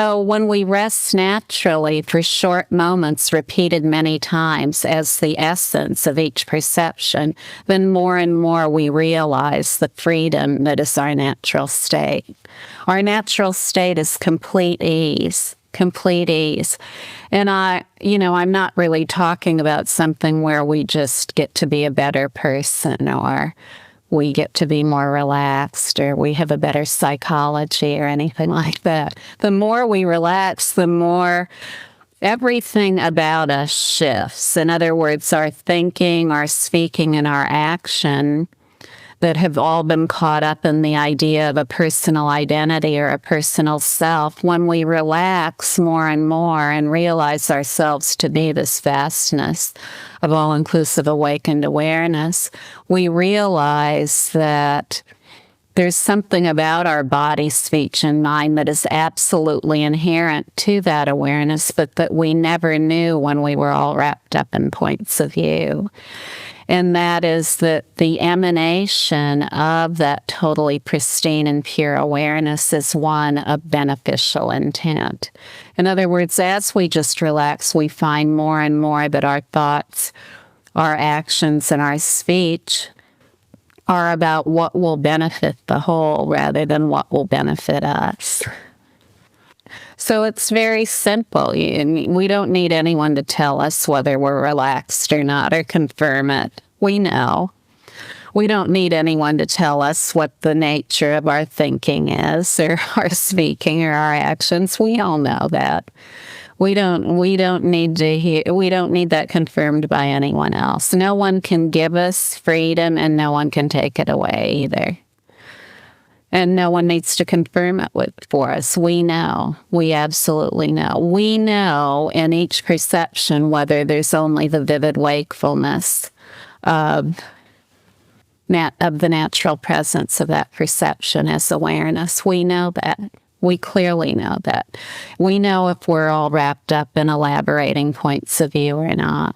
Oh, when we rest naturally for short moments repeated many times as the essence of each perception, then more and more we realize the freedom that is our natural state. Our natural state is complete ease. Complete ease. And I'm not really talking about something where we just get to be a better person, or we get to be more relaxed, or we have a better psychology or anything like that. The more we relax, the more everything about us shifts. In other words, our thinking, our speaking, and our action that have all been caught up in the idea of a personal identity or a personal self, when we relax more and more and realize ourselves to be this vastness of all-inclusive awakened awareness, we realize that there's something about our body, speech, and mind that is absolutely inherent to that awareness, but that we never knew when we were all wrapped up in points of view. And that is that the emanation of that totally pristine and pure awareness is one of beneficial intent. In other words, as we just relax, we find more and more that our thoughts, our actions, and our speech are about what will benefit the whole rather than what will benefit us. So it's very simple. We don't need anyone to tell us whether we're relaxed or not, or confirm it. We know. We don't need anyone to tell us what the nature of our thinking is, or our speaking, or our actions. We all know that. We don't need that confirmed by anyone else. No one can give us freedom, and no one can take it away either. And no one needs to confirm it for us. We know. We absolutely know. We know in each perception whether there's only the vivid wakefulness of the natural presence of that perception as awareness. We know that. We clearly know that. We know if we're all wrapped up in elaborating points of view or not.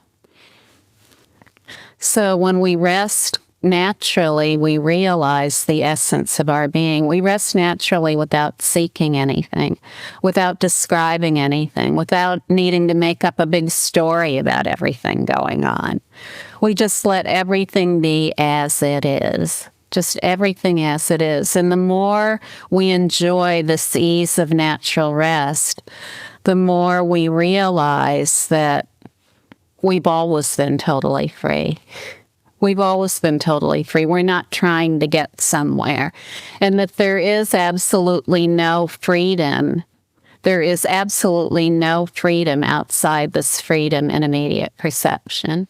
So when we rest naturally, we realize the essence of our being. We rest naturally without seeking anything, without describing anything, without needing to make up a big story about everything going on. We just let everything be as it is. Just everything as it is. And the more we enjoy this ease of natural rest, the more we realize that we've always been totally free. We've always been totally free. We're not trying to get somewhere. And that there is absolutely no freedom. There is absolutely no freedom outside this freedom in immediate perception.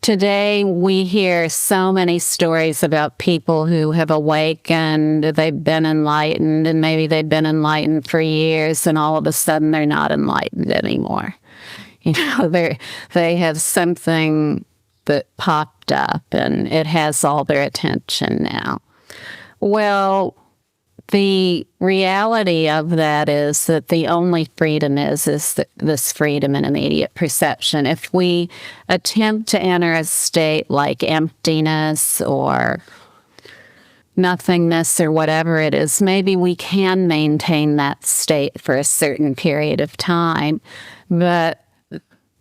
Today, we hear so many stories about people who have awakened, they've been enlightened, and maybe they've been enlightened for years, and all of a sudden they're not enlightened anymore. They have something that popped up, and it has all their attention now. Well, the reality of that is that the only freedom is this freedom in immediate perception. If we attempt to enter a state like emptiness or nothingness or whatever it is, maybe we can maintain that state for a certain period of time, but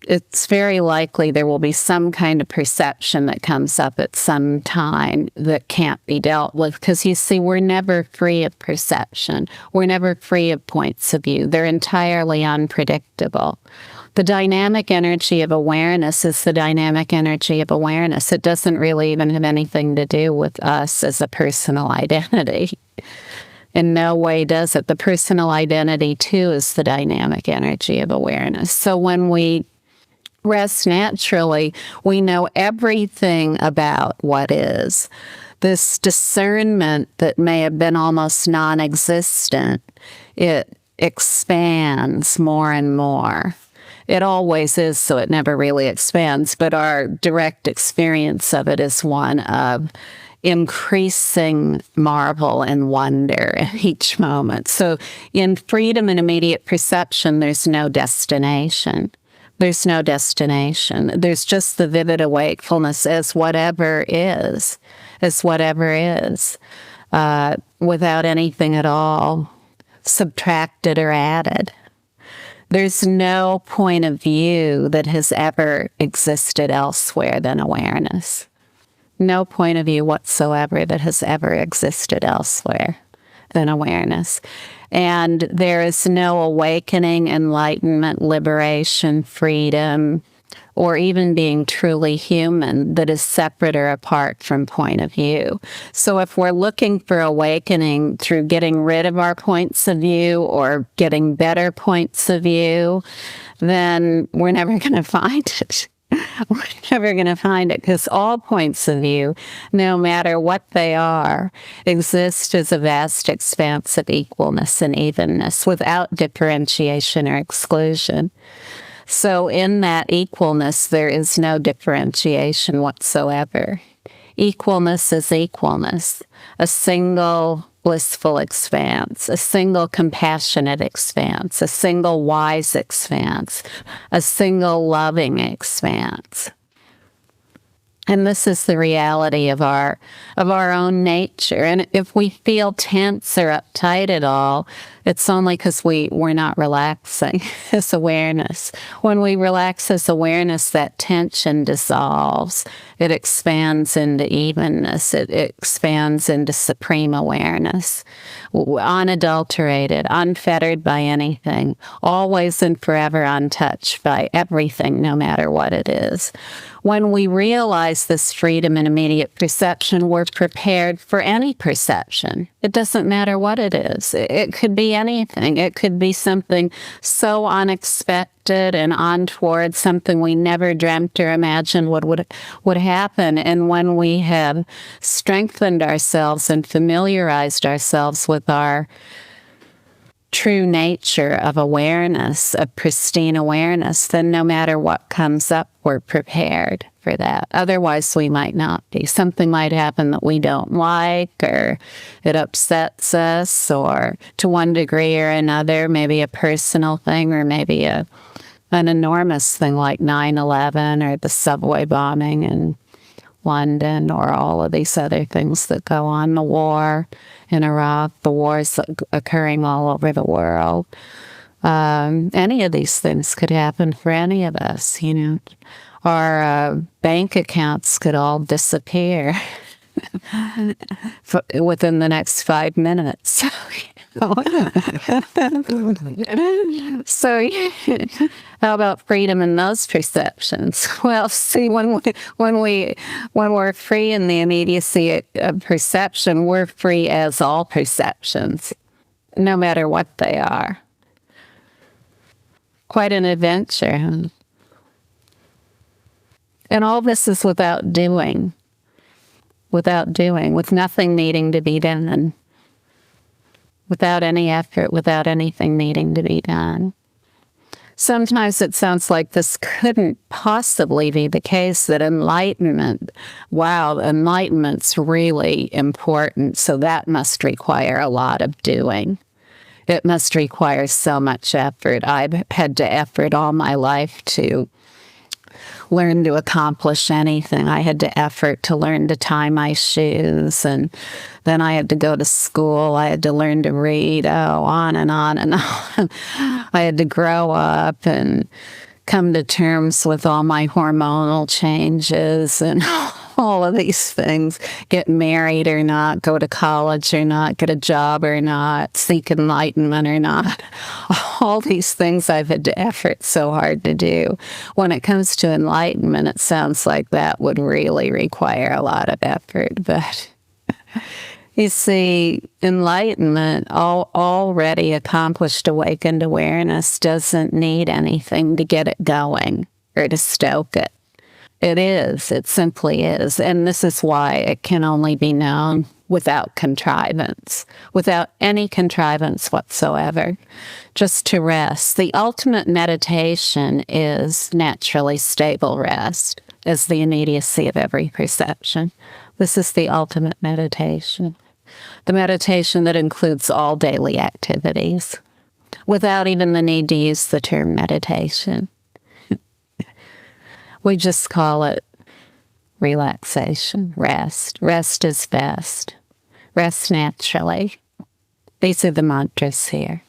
it's very likely there will be some kind of perception that comes up at some time that can't be dealt with. Because you see, we're never free of perception. We're never free of points of view. They're entirely unpredictable. The dynamic energy of awareness is the dynamic energy of awareness. It doesn't really even have anything to do with us as a personal identity. In no way does it. The personal identity, too, is the dynamic energy of awareness. So when we rest naturally, we know everything about what is. This discernment that may have been almost non-existent, it expands more and more. It always is, so it never really expands, but our direct experience of it is one of increasing marvel and wonder at each moment. So in freedom and immediate perception, there's no destination. There's no destination. There's just the vivid wakefulness as whatever is, without anything at all subtracted or added. There's no point of view that has ever existed elsewhere than awareness. No point of view whatsoever that has ever existed elsewhere than awareness. And there is no awakening, enlightenment, liberation, freedom, or even being truly human that is separate or apart from point of view. So if we're looking for awakening through getting rid of our points of view or getting better points of view, then we're never going to find it. We're never going to find it, because all points of view, no matter what they are, exist as a vast expanse of equalness and evenness without differentiation or exclusion. So in that equalness, there is no differentiation whatsoever. Equalness is equalness, a single blissful expanse, a single compassionate expanse, a single wise expanse, a single loving expanse. And this is the reality of our own nature. And if we feel tense or uptight at all, it's only because we're not relaxing as awareness. When we relax as awareness, that tension dissolves. It expands into evenness. It expands into supreme awareness, unadulterated, unfettered by anything, always and forever untouched by everything, no matter what it is. When we realize this freedom in immediate perception, we're prepared for any perception. It doesn't matter what it is. It could be anything. It could be something so unexpected and untoward, something we never dreamt or imagined would happen. And when we have strengthened ourselves and familiarized ourselves with our true nature of awareness, of pristine awareness, then no matter what comes up, we're prepared for that. Otherwise, we might not be. Something might happen that we don't like, or it upsets us, or to one degree or another, maybe a personal thing, or maybe an enormous thing like 9/11 or the subway bombing in London, or all of these other things that go on, the war in Iraq, the wars occurring all over the world. Any of these things could happen for any of us, Our bank accounts could all disappear within the next 5 minutes. So how about freedom in those perceptions? Well, see, when we're free in the immediacy of perception, we're free as all perceptions, no matter what they are. Quite an adventure. And all this is without doing, with nothing needing to be done, without any effort, without anything needing to be done. Sometimes it sounds like this couldn't possibly be the case, that enlightenment's really important, so that must require a lot of doing. It must require so much effort. I've had to effort all my life to learn to accomplish anything. I had to effort to learn to tie my shoes, and then I had to go to school. I had to learn to read, on and on and on. I had to grow up and come to terms with all my hormonal changes and all of these things, get married or not, go to college or not, get a job or not, seek enlightenment or not. All these things I've had to effort so hard to do. When it comes to enlightenment, it sounds like that would really require a lot of effort. But you see, enlightenment, already accomplished awakened awareness, doesn't need anything to get it going or to stoke it. It simply is. And this is why it can only be known without contrivance, without any contrivance whatsoever, just to rest. The ultimate meditation is naturally stable rest, as the immediacy of every perception. This is the ultimate meditation, the meditation that includes all daily activities, without even the need to use the term meditation. We just call it relaxation, rest. Rest is best. Rest naturally. These are the mantras here.